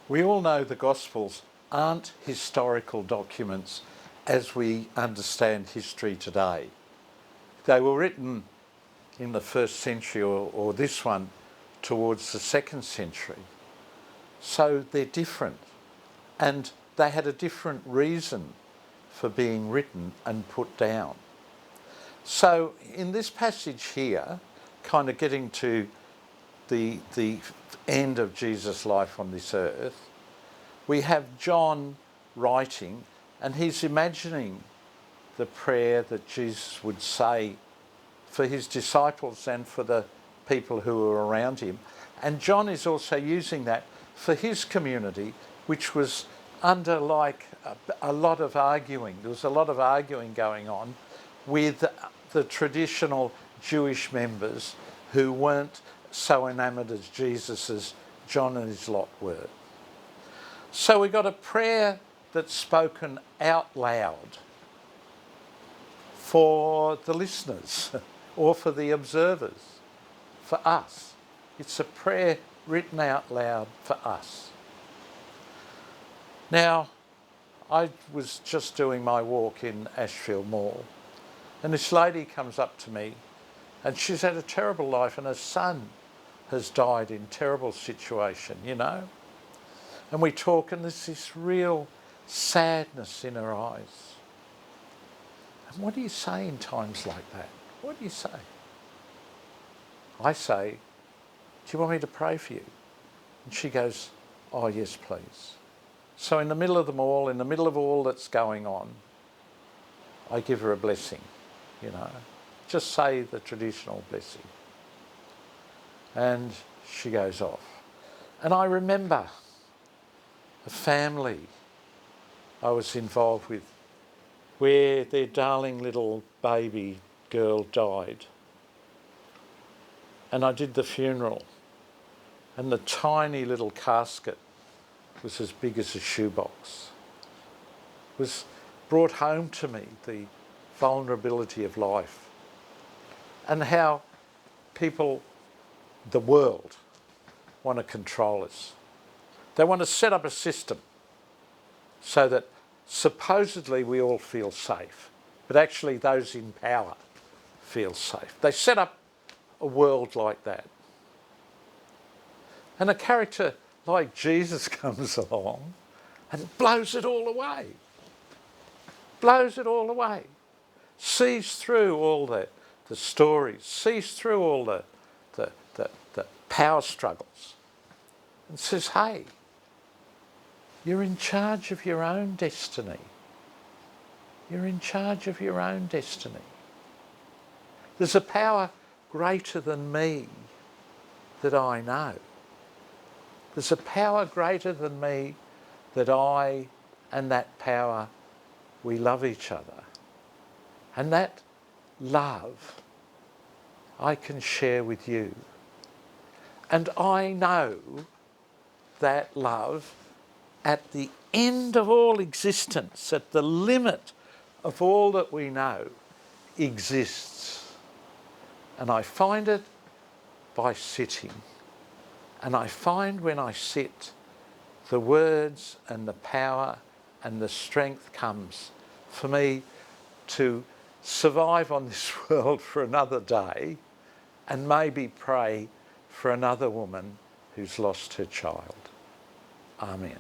We all know the Gospels aren't historical documents as we understand history today. They were written in the first century or this one towards the second century. So they're different, and they had a different reason for being written and put down. So in this passage here, kind of getting to the end of Jesus' life on this earth, we have John writing, and he's imagining the prayer that Jesus would say for his disciples and for the people who were around him. And John is also using that for his community, which was under a lot of arguing. There was a lot of arguing going on with the traditional Jewish members who weren't so enamoured as Jesus as John and his lot were. So we got a prayer that's spoken out loud for the listeners or for the observers, for us. It's a prayer written out loud for us. Now, I was just doing my walk in Ashfield Mall, and this lady comes up to me, and she's had a terrible life, and her son has died in terrible situation, you know. And we talk, and there's this real sadness in her eyes. And what do you say in times like that? What do you say? I say, do you want me to pray for you? And she goes, oh yes, please. So in the middle of the mall, in the middle of all that's going on, I give her a blessing, you know. Just say the traditional blessing. And she goes off. And I remember a family I was involved with where their darling little baby girl died. And I did the funeral. And the tiny little casket was as big as a shoebox. It was brought home to me, the vulnerability of life, and how people, the world, want to control us. They want to set up a system so that supposedly we all feel safe, but actually those in power feel safe. They set up a world like that. And a character like Jesus comes along and blows it all away. Blows it all away. Sees through all the stories, sees through all the power struggles, and says, hey, you're in charge of your own destiny. You're in charge of your own destiny. There's a power greater than me that I know. There's a power greater than me that I and that power, we love each other. And that love I can share with you. And I know that love at the end of all existence, at the limit of all that we know, exists. And I find it by sitting. And I find when I sit, the words and the power and the strength comes for me to survive on this world for another day and maybe pray for another woman who's lost her child. Amen.